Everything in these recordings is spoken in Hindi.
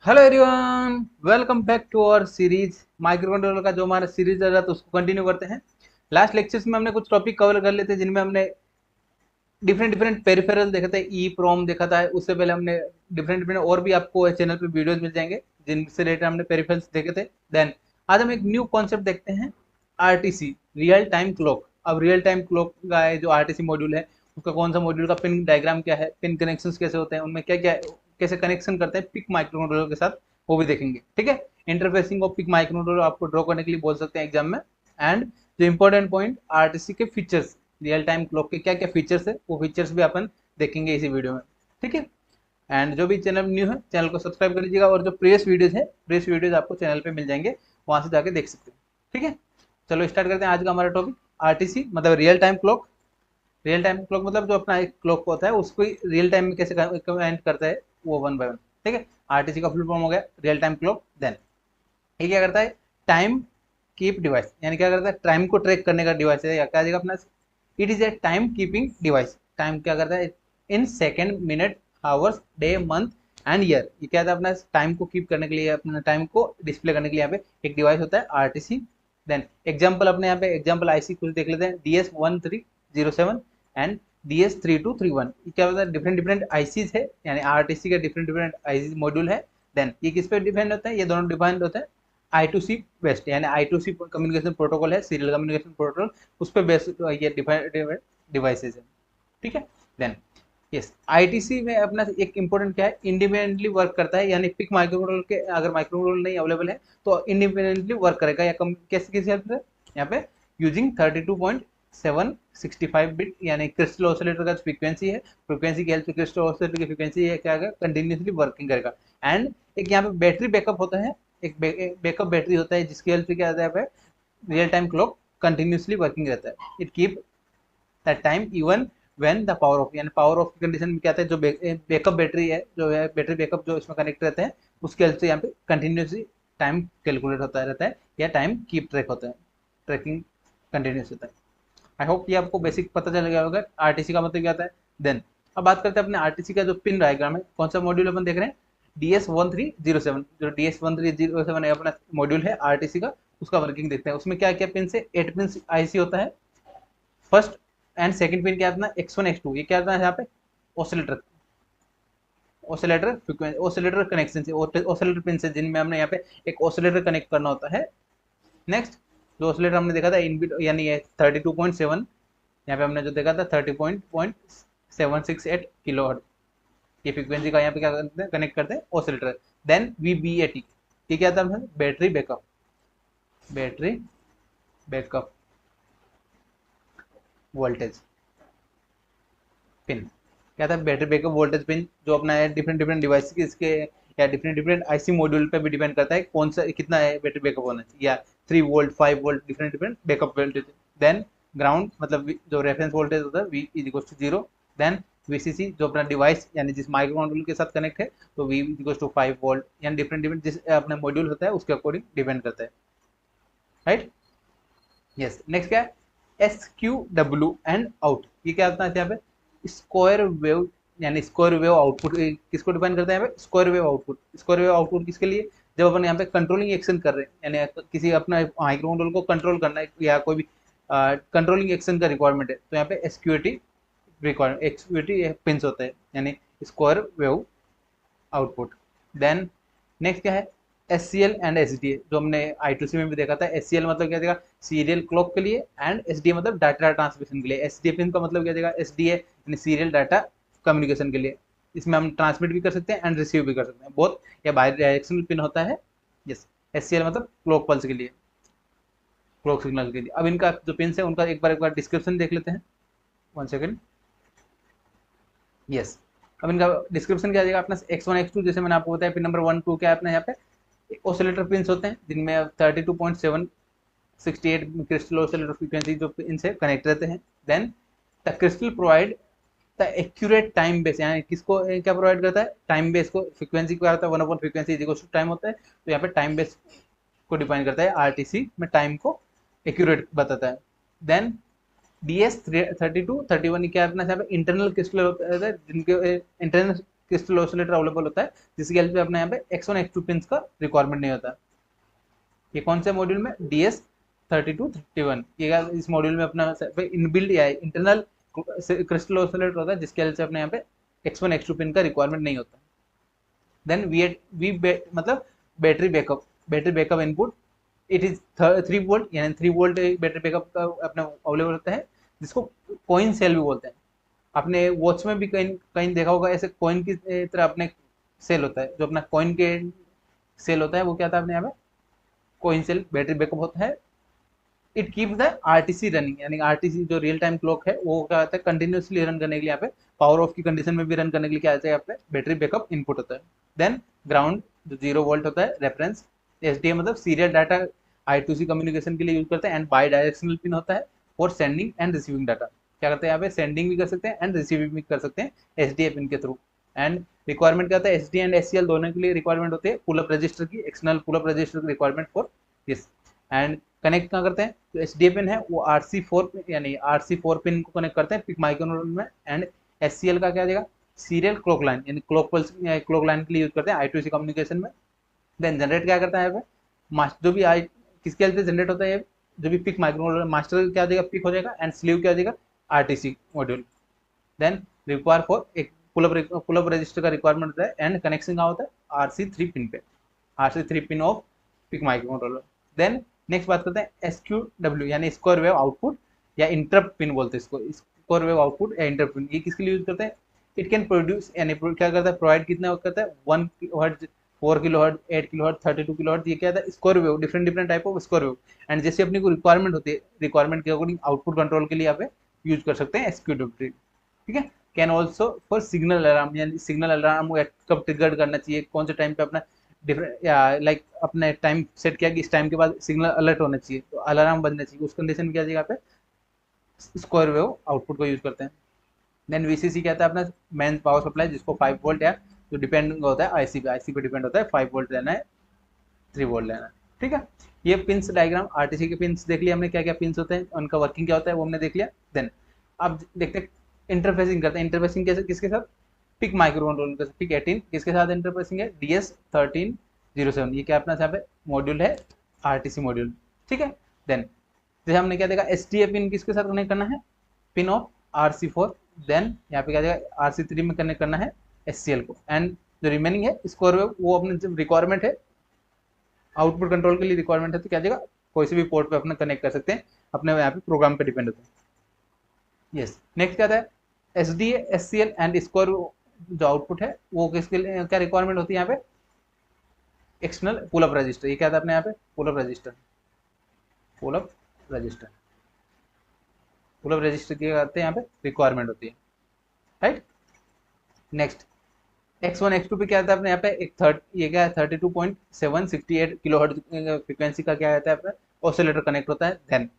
Hello everyone, welcome back to our series. Microcontroller का जो हमारा सीरीज चल रहा था उसको कंटिन्यू करते हैं। लास्ट लेक्चर्स में हमने कुछ टॉपिक कवर कर लेते हैं जिनमें हमने डिफरेंट डिफरेंट पेरिफेरल देखा था, ई प्रोम देखा था। उससे पहले हमने डिफरेंट डिफरेंट और भी आपको चैनल पे वीडियोस मिल जाएंगे जिनसे रिलेटेड हमने पेरिफेरल्स देखे थे। देन आज हम एक न्यू कॉन्सेप्ट देखते हैं, आरटीसी, रियल टाइम क्लॉक। अब रियल टाइम क्लॉक का जो आरटीसी मॉड्यूल है उसका कौन सा मॉड्यूल का पिन डायग्राम क्या है, पिन कनेक्शंस कैसे होते हैं, उनमें क्या क्या कैसे कनेक्शन करते हैं पिक माइक्रो कंट्रोलर के साथ, वो भी देखेंगे। ठीक है, interfacing of PIC microcontroller आपको ड्रॉ करने के लिए बोल सकते हैं एग्जाम में। एंड जो इंपॉर्टेंट पॉइंट, आरटीसी के फीचर्स, रियल टाइम क्लॉक के क्या क्या फीचर्स है वो फीचर्स भी अपन देखेंगे इसी वीडियो में। ठीक है, एंड जो भी चैनल न्यू है चैनल को सब्सक्राइब कर लीजिएगा, और जो प्रीवियस वीडियोज है प्रीवियस वीडियोज आपको चैनल पे मिल जाएंगे, वहां से जाके देख सकते हैं। ठीक है, चलो स्टार्ट करते हैं आज का हमारा टॉपिक। आरटीसी मतलब real time clock. Real time clock मतलब जो अपना एक क्लॉक होता है उसको रियल टाइम में कैसे कमेंट करता है वो वन बाय वन। ठीक है, आरटीसी का फुल फॉर्म हो गया रियल टाइम क्लॉक। देन ये क्या करता है, टाइम कीप डिवाइस, यानी क्या करता है टाइम को ट्रैक करने का डिवाइस है, या क्या देगा अपना, it is a time keeping device. Time क्या करता है in second, minute, hours, day, month and year. ये क्या था अपना टाइम को कीप करने के लिए, अपना टाइम को डिस्प्ले करने के लिए यहाँ पे एक डिवाइस होता है आरटीसी। देन एग्जाम्पल अपने यहाँ पे एग्जाम्पल आईसी कुछ देख लेते हैं, DS1307 एंड DS3231। ये क्या होता है, डिफरेंट डिफरेंट आईसीज है, यानी आरटीसी के डिफरेंट डिफरेंट आईसी मॉड्यूल है। देन ये किस पे डिपेंड होता है, ये दोनों डिपेंड होते हैं I2C बेस्ड, यानी I2C कम्युनिकेशन प्रोटोकॉल है, सीरियल कम्युनिकेशन प्रोटोकॉल, उस पर बेस्ड ये डिवाइसेज है। ठीक है, देन यस, आईटीसी में अपना एक इंपॉर्टेंट क्या है, इंडिपेंडेंटली वर्क करता है, यानी पिक माइक्रो कंट्रोलर के अगर माइक्रो कंट्रोलर नहीं अवेलेबल है तो इंडिपेंडेंटली वर्क करेगा, या कैसे किसी हेल्प से, यहाँ पे यूजिंग 32.765 बिट, यानी क्रिस्टल ऑसिलेटर का फ्रीक्वेंसी है, फ्रीक्वेंसी की हेल्प से क्रिस्टल ऑसिलेटर की फ्रीक्वेंसी है क्या कंटिन्यूसली वर्किंग करेगा। एंड एक यहाँ पे बैटरी बैकअप होता है, एक बैकअप बैटरी होता है जिसकी हेल्प से क्या होता है, real time clock continuously working रहता है। It keep that time even when the power of, यानी पावर ऑफ की कंडीशन में क्या आता है, जो बैकअप बैटरी है, जो है बैटरी बैकअप जो इसमें कनेक्ट रहते हैं उसकी हेल्प से यहाँ पे कंटिन्यूसली टाइम कैलकुलेट होता रहता है, या टाइम कीप ट्रैक होता है, ट्रैकिंग कंटिन्यूस होता है। आई होप ये आपको बेसिक पता चल गया होगा आरटीसी का मतलब क्या आता है। देन अब बात करते हैं अपने आरटीसी का जो पिन डायग्राम है, कौन सा मॉड्यूल अपन देख रहे हैं, DS1307। जो DS1307 अपना मॉड्यूल है आरटीसी का, उसका वर्किंग देखते हैं। उसमें क्या क्या पिन है, 8 पिन आईसी होता है। फर्स्ट एंड सेकंड पिन क्या आता है, X1 X2, ये क्या आता है यहाँ पे, oscillator, oscillator frequency, oscillator connection से, ऑसिलेटर पिन से, जिनमें हमने यहाँ पे एक ऑसिलेटर कनेक्ट करना होता है। नेक्स्ट जो ऑसिलेटर हमने देखा था इनबिट, यानी ये 32.7, यहाँ पे हमने जो देखा था 30.768 किलो हर्ट्ज, ये फ्रीक्वेंसी का यहाँ पे क्या करते हैं, कनेक्ट करते हैं ऑसिलेटर। देन VBAT, ये क्या था, battery backup, battery backup voltage pin, क्या था, बैटरी बैकअप वोल्टेज पिन, जो अपना है डिफरेंट डिफरेंट डिवाइस के इसके, या डिफरेंट डिफरेंट आईसी मॉड्यूल पे भी डिपेंड करता है कौन सा कितना है बैटरी बैकअप होना चाहिए, या 3 volt, 5 volt, different different backup voltage. Then ground मतलब जो रेफरेंस वोल्टेज होता है V=0। देन VCC जो अपना डिवाइस यानी जिस माइक्रो कंट्रोलर के साथ कनेक्ट है, तो V=5 वोल्ट, यानी डिफरेंट डिफरेंट जिस अपना मॉड्यूल होता है उसके अकॉर्डिंग डिपेंड करता है। Right, yes. नेक्स्ट क्या है, SQW एंड आउट, ये क्या होता है यहाँ पे, स्क्वायर वेव, यानी स्क्वायर वेव आउटपुट किसको डिफाइन करता है यहाँ पे, square wave output. Square wave output किसके लिए, जब अपन यहाँ पे कंट्रोलिंग एक्शन कर रहे हैं, यानी किसी अपना माइक्रो कंट्रोलर को कंट्रोल करना है, या कोई भी कंट्रोलिंग एक्शन का रिक्वायरमेंट है, तो यहाँ पे SQT रिक्वायरमेंट, SQT पिंस होता है, यानी square wave output. Then next क्या है, SCL एंड SDA, जो हमने I2C में भी देखा था। SCL मतलब क्या देगा, सीरियल क्लॉक के लिए, एंड SDA मतलब डाटा ट्रांसमिशन के लिए। SDA पिन का मतलब क्या देगा, SDA यानी सीरियल डाटा कम्युनिकेशन के लिए। इसमें हम ट्रांसमिट भी कर सकते हैं एंड रिसीव भी कर सकते हैं, बहुत, या बाई डायरेक्शनल पिन होता है। यस, SCL मतलब क्लॉक पल्स के लिए, क्लॉक सिग्नल के लिए। अब इनका जो पिन है उनका एक बार डिस्क्रिप्शन देख लेते हैं, 1 सेकेंड। यस, अब इनका डिस्क्रिप्शन क्या देगा अपना, X1 X2 जैसे मैंने आपको बताया, पिन नंबर 1 2 क्या है अपना यहाँ पे, ऑसिलेटर पिंस होते हैं जिनमें 32.768 क्रिस्टल ऑसिलेटर फ्रीक्वेंसी जो इनसे कनेक्ट रहते हैं। Then the crystal provide the accurate time base, यानी किसको क्या प्रोवाइड करता है, टाइम बेस को। फ्रीक्वेंसी क्या होता है, 1 फ्रीक्वेंसी इक्वल टू टाइम होता है, तो यहाँ पे टाइम बेस को डिफाइन करता है, आरटीसी में टाइम को एक्यूरेट बताता है। देन DS3231 क्या अपना यहाँ पे इंटरनल क्रिस्टल होता है, जिनके इंटरनल क्रिस्टल ऑसिलेटर अवेलेबल होता है, जिसकी हेल्प से अपने यहाँ पे X1 X2 पिन का रिक्वायरमेंट नहीं होता। ये कौन से मॉड्यूल में, DS3231, ये इस मॉड्यूल में अपना इनबिल्ट या इंटरनल क्रिस्टल ऑसिलेटर होता है, जिसके हेल्प से अपने यहाँ पे X1 X2 पिन का रिक्वायरमेंट नहीं होता। देन मतलब battery backup input, it is 3 volt, यानी 3 वोल्ट बैटरी बैकअप का अपने अवेलेबल होता है, जिसको कॉइन सेल भी बोलते हैं। आपने वॉच में भी कहीं कहीं देखा होगा, ऐसे कॉइन की तरह अपने सेल होता है, जो अपना कॉइन के सेल होता है वो क्या था अपने यहाँ पे कॉइन सेल बैटरी बैकअप होता है। It keep the RTC running, यानी आरटीसी जो रियल टाइम क्लॉक है वो क्या होता है कंटिन्यूसली रन करने के लिए, यहाँ पे पावर ऑफ की कंडीशन में भी रन करने के लिए क्या आता है यहाँ पे बैटरी बैकअप इनपुट होता है। देन ग्राउंड जो 0 वोल्ट होता है, रेफरेंस एसडीए मतलब सीरियल डाटा I2C कम्युनिकेशन के लिए यूज करते हैं, एंड बाई डायरेक्शनल पिन होता है for sending end receiving data. क्या करते हैं यहाँ पे सेंडिंग भी कर सकते हैं एंड रिसीविंग भी कर सकते हैं एसडीए पिन के थ्रू। एंड रिक्वायरमेंट क्या होता है, एसडी एंड एससीएल दोनों के लिए रिक्वायरमेंट होती है पुल अप रजिस्टर की, एक्सटर्नल पुल अप रजिस्टर की requirement for this. And connect कहाँ करते हैं, जो एसडीए पिन है वो RC4 यानी RC4 पिन को कनेक्ट करते हैं पिक माइक्रोकंट्रोलर में, एंड एससीएल का क्या देगा सीरियल क्लॉक लाइन, यानी क्लॉक लाइन के लिए यूज करते हैं I2C कम्युनिकेशन में। देन जनरेट क्या करता है यहाँ पे जो भी किसके हेल्प से जनरेट होता है, जो भी पिक माइक्रोकंट्रोलर मास्टर क्या देगा पिक हो जाएगा, एंड स्लीव क्या देगा RTC module. Then require for एक पुल अप रजिस्टर का रिक्वायरमेंट होता है, एंड कनेक्शन कहाँ होता है RC3 पिन पे, RC3 pin of PIC microcontroller. Then next बात करते हैं SQW, यानी स्क्वायर वेव आउटपुट या इंटरप्ट पिन बोलते हैं इसको, स्क्वायर वेव आउटपुट या इंटरप्ट पिन। ये किसके लिए यूज करते हैं, इट कैन प्रोड्यूस यानी क्या करता है प्रोवाइड कितना करता है 1 किलोहर्ट्ज, 4 किलोहर्ट्ज, 8 किलोहर्ट्ज, 32 किलोहर्ट्ज, ये क्या था square wave, different type of square wave. And जैसे अपनी को रिक्वायरमेंट होती है, रिक्वायरमेंट के अकॉर्डिंग आउटपुट कंट्रोल के लिए यहाँ पे यूज कर सकते हैं SQW, ठीक है। Can also for signal alarm, यानी सिग्नल अलार्म कब ट्रिगर करना चाहिए, कौन से टाइम पे अपना डिफरेंट लाइक अपने टाइम सेट किया कि इस टाइम के बाद सिग्नल अलर्ट होना चाहिए, तो अलार्म बजना चाहिए, उस कंडीशन में क्या चाहिए यहाँ पे स्क्वायर वेव आउटपुट को यूज करते हैं। देन VCC कहता है अपना मेन पावर सप्लाई, जिसको 5 वोल्ट या जो डिपेंड होता है आईसी पे डिपेंड होता है, 5 वोल्ट लेना है 3 वोल्ट लेना है, ठीक है। ये पिंस डायग्राम आरटीसी के पिंस देख लिया हमने, क्या क्या पिंस होते हैं, उनका वर्किंग क्या होता है वो हमने देख लिया। देन अब देखते हैं इंटरफेसिंग करते हैं। इंटरफेसिंग कैसे किसके साथ, पिक माइक्रोकंट्रोलर के साथ, पिक 18 किसके साथ इंटरफेसिंग है, DS1307, ये क्या अपना यहाँ पे मॉड्यूल है आरटीसी मॉड्यूल, ठीक है। देन जैसे हमने क्या देखा एसटीए पिन किसके साथ कनेक्ट करना है, पिन ऑफ RC4। देन यहाँ पे क्या देगा RC3 में कनेक्ट करना है SCL को, एंड जो रिमेनिंग है स्क्वायर वेव वो अपने जब रिक्वायरमेंट है आउटपुट कंट्रोल के लिए रिक्वायरमेंट है, तो क्या देगा कोई से भी पोर्ट पे अपना कनेक्ट कर सकते हैं, अपने यहाँ पे प्रोग्राम पे डिपेंड होता है। यस नेक्स्ट क्या है SDA SCL एंड स्क्वायर जो आउटपुट है वो किसके लिए क्या रिक्वायरमेंट होती है यहाँ पे एक्सटर्नल पुल अप रजिस्टर। ये क्या था अपने यहाँ पे pull up register, pull up register, pull up register क्या करते हैं यहाँ पे रिक्वायरमेंट होती है, राइट। नेक्स्ट X1 X2 पे क्या आता है अपने यहाँ पे एक ये क्या है 32.768 किलोहर्ट्ज फ्रीक्वेंसी का क्या आता है अपना ऑसिलेटर कनेक्ट होता है। देन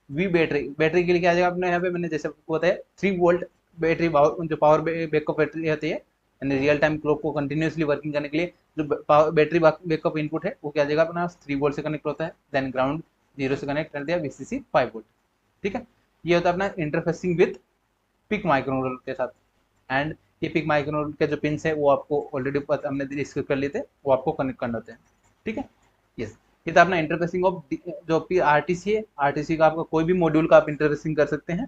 वी बैटरी के लिए क्या आ जाएगा अपने यहाँ पे मैंने जैसे बताया 3 वोल्ट बैटरी जो पावर बैकअप बैटरी होती है, यानी रियल टाइम क्लॉक को कंटिन्यूसली वर्किंग करने के लिए जो बैटरी बैकअप इनपुट है वो क्या आ जाएगा अपना 3 वोल्ट से कनेक्ट होता है। देन ग्राउंड 0 से कनेक्ट कर दिया VCC 5 वोल्ट, ठीक है। ये होता है अपना इंटरफेसिंग विथ पिक माइक्रोकंट्रोलर के साथ। एंड ये पिक माइक्रोकंट्रोलर के जो पिन्स है वो आपको ऑलरेडी पता हमने डिस्कस कर लिए थे, वो आपको कनेक्ट करना होते हैं, ठीक है। यस ये था अपना इंटरफेसिंग ऑफ जो RTC है, RTC का आपका कोई भी मॉड्यूल का आप इंटरफेसिंग कर सकते हैं।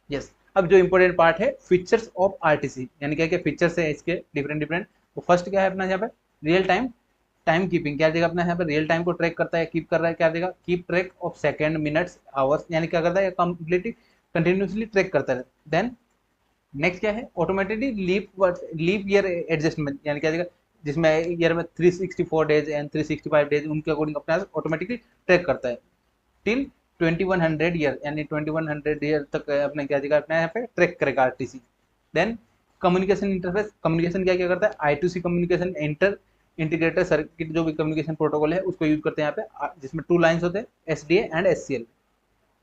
यस अब जो इंपॉर्टेंट पार्ट है फीचर्स ऑफ RTC, यानी क्या क्या फीचर्स है इसके डिफरेंट। तो फर्स्ट क्या है अपना यहाँ पे रियल टाइम कीपिंग, क्या देगा अपना यहाँ पे रियल टाइम को ट्रैक करता है, कीप कर रहा है, क्या देगा keep track of second minutes hours, यानी क्या करता है कंप्लीटली कंटिन्यूसली ट्रैक करता है। देन नेक्स्ट क्या है ऑटोमेटिकली लीप ईयर एडजस्टमेंट, यानी क्या देगा जिसमें ईयर में 364 डेज एंड 365 डेज उनके अकॉर्डिंग अपना ऑटोमेटिकली ट्रैक करता है टिल 2100 ईयर, यानी 2100 ईयर तक अपने क्या देगा अपना यहाँ पे ट्रैक करेगा RTC। Then communication interface, communication क्या क्या करता है I2C कम्युनिकेशन इंटीग्रेटेड सर्किट जो भी कम्युनिकेशन प्रोटोकॉल है उसको यूज करते हैं यहाँ पे, जिसमें 2 लाइन्स होते हैं SDA and SCL।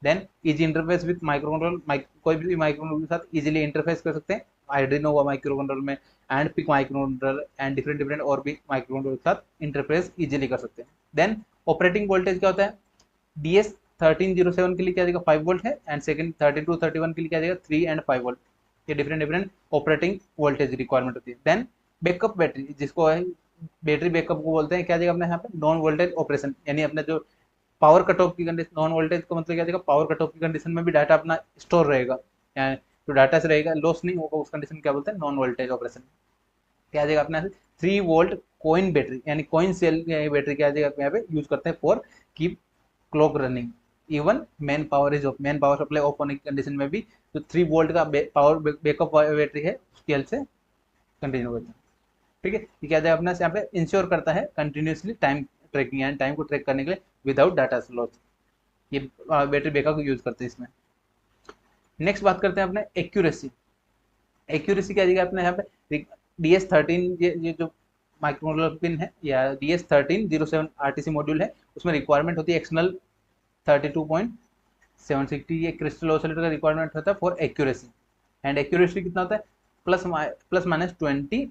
Then easy interface with microcontroller, कोई भी माइक्रोकंट्रोल के साथ इजीली इंटरफेस कर सकते हैं आर्डिनो हुआ माइक्रोकंट्रोल में, एंड पिक माइक्रोकंट्रोल एंड डिफरेंट और भी माइक्रोकंट्रोल के साथ इंटरफेस इजीली कर सकते हैं। देन ऑपरेटिंग वोल्टेज क्या होता है DS1307 के लिए क्या देगा 5 वोल्ट है, एंड सेकंड 3231 के लिए क्या देगा 3 एंड 5 वोल्ट। ये different different operating voltage requirement होती है। देन बैकअप बैटरी, जिसको है बैटरी बैकअप को बोलते हैं, क्या देगा अपने यहाँ पे नॉन वोल्टेज ऑपरेशन, यानी अपने जो पावर कट ऑफ की कंडीशन, नॉन वोल्टेज का मतलब क्या देगा, पावर कट ऑफ की कंडीशन में भी डाटा अपना स्टोर रहेगा, यानी जो डाटा से रहेगा लॉस नहीं होगा, उस कंडीशन क्या बोलते हैं नॉन वोल्टेज ऑपरेशन। क्या देगा अपने 3 वोल्ट कॉइन बैटरी, यानी कॉइन सेल बैटरी क्या देगा यहाँ पे यूज करते हैं for keep clock running even man power is of, man power supply of होने की कंडीशन में भी जो 3 वोल्ट का पावर बैकअप बैटरी है उसकी हेल्प से कंटिन्यू करता है। ठीक है, ये क्या जाए अपना यहाँ पे इंश्योर करता है कंटिन्यूसली टाइम ट्रैकिंग, यानी टाइम को ट्रैक करने के लिए विदाउट डाटा लॉस, ये बैटरी बैकअप को यूज करते हैं इसमें। नेक्स्ट बात करते हैं अपने एक्यूरेसी। एक्यूरेसी क्या जाएगा अपने यहाँ पे DS13, ये जो माइक्रोकंट्रोलर पिन है या DS1307 RTC मॉड्यूल है, उसमें रिक्वायरमेंट होती है एक्सटर्नल 32.760, ये क्रिस्टल ऑसिलेटर का रिक्वायरमेंट होता है फॉर एक्यूरेसी। एंड एक्यूरेसी कितना होता है प्लस माइनस 20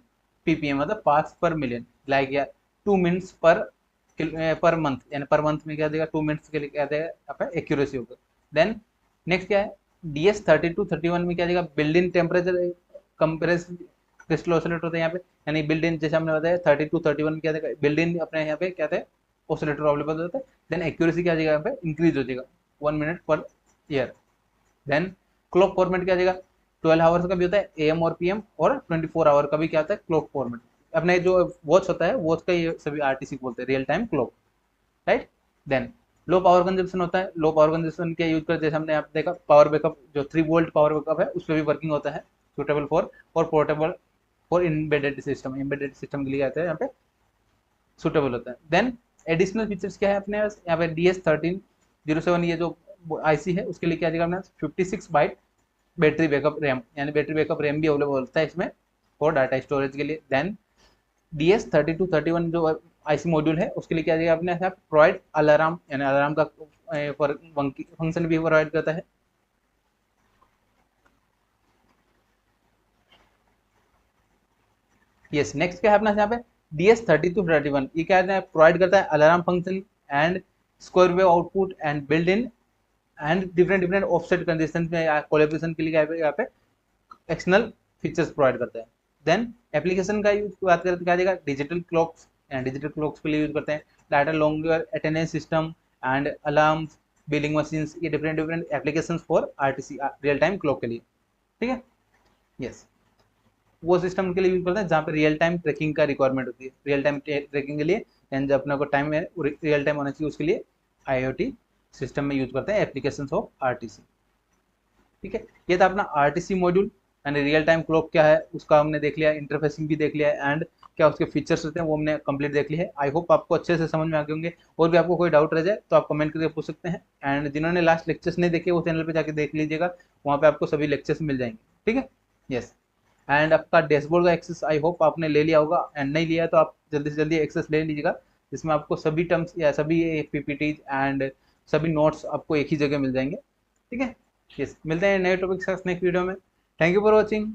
ppm, मतलब पार्ट्स पर मिलियन, लाइक या 2 मिनट्स पर मंथ, यानी पर मंथ में क्या देगा 2 मिनट्स के लिए क्या देगा यहाँ पे एक्यूरेसी होगा। देन नेक्स्ट क्या है DS3231 में क्या देगा build in temperature compress crystal oscillator होता है यहाँ पे, यानी बिल्ड इन, जैसे हमने बताया 3231 में क्या देगा बिल्ड इन अपने यहाँ पे क्या था ऑसिलेटर अवेलेबल होता है। देन एक्यूरेसी क्या जाएगा यहाँ पे इंक्रीज हो जाएगा 1 minute per year. Then clock format क्या जाएगा 12 आवर्स का भी होता है AM और PM, और 24 आवर का भी क्या होता है क्लॉक फॉर्मेट। अपने जो वॉच होता है वॉच का ये सभी RTC बोलते हैं, real time clock, right. Then low power consumption होता है, लो पावर कंजप्शन क्या यूज करते हैं, जैसे हमने यहाँ पे देखा पावर बैकअप, जो 3 वोल्ट पावर बैकअप है उस पर भी वर्किंग होता है, सुटेबल फॉर और पोर्टेबल फॉर एम्बेडेड सिस्टम के लिए आता है यहाँ पे सुटेबल होता है। देन एडिशनल फीचर्स क्या है अपने यहाँ पे DS1307, ये जो IC है उसके लिए क्या देगा अपने 56 बाइट बैटरी बैकअप रैम, यानी बैटरी बैकअप रैम भी अवेलेबल होता है इसमें फॉर डाटा स्टोरेज के लिए। देन DS3231 जो IC मॉड्यूल है उसके लिए क्या देगा अपने प्रोवाइड अलार्म, यानी अलार्म का फंक्शन भी प्रोवाइड करता है। यस, नेक्स्ट क्या है अपना यहाँ पे DS3231, ये क्या है प्रोवाइड करता है alarm function and square wave output and build in and different offset condition में कोलैबोरेशन के लिए यहाँ पे एक्सटर्नल फीचर्स प्रोवाइड करता है। देन एप्लीकेशन का यूज बात करें तो क्या देगा digital clocks, and digital clocks के लिए यूज करते हैं data logger attendance system and alarms, billing machines, ये different application for RTC real time clock के लिए। ठीक है, यस, वो सिस्टम के लिए यूज करते हैं जहाँ पे रियल टाइम ट्रैकिंग का रिक्वायरमेंट होती है, रियल टाइम ट्रैकिंग के लिए, एंड अपने को टाइम में रियल टाइम होना चाहिए उसके लिए IoT सिस्टम में यूज करते हैं एप्लीकेशन ऑफ RTC। ठीक है, ये था अपना RTC मॉड्यूल, यानी रियल टाइम क्लॉक क्या है उसका हमने देख लिया, इंटरफेसिंग भी देख लिया एंड क्या उसके फीचर्स होते हैं वो हमने कंप्लीट देख लिया है। आई होप आपको अच्छे से समझ में आ गए होंगे, और भी आपको कोई डाउट रह जाए तो आप कमेंट करके पूछ सकते हैं, एंड जिन्होंने लास्ट लेक्चर्स नहीं देखे वो चैनल पे जाके देख लीजिएगा, वहाँ पे आपको सभी लेक्चर्स मिल जाएंगे। ठीक है, यस, एंड आपका डैशबोर्ड का एक्सेस आई होप आपने ले लिया होगा, एंड नहीं लिया तो आप जल्दी से जल्दी एक्सेस ले लीजिएगा, जिसमें आपको सभी टर्म्स या सभी PPTs एंड सभी नोट्स आपको एक ही जगह मिल जाएंगे। ठीक है, यस, मिलते हैं नए टॉपिक के साथ नेक्स्ट वीडियो में। Thank you for watching.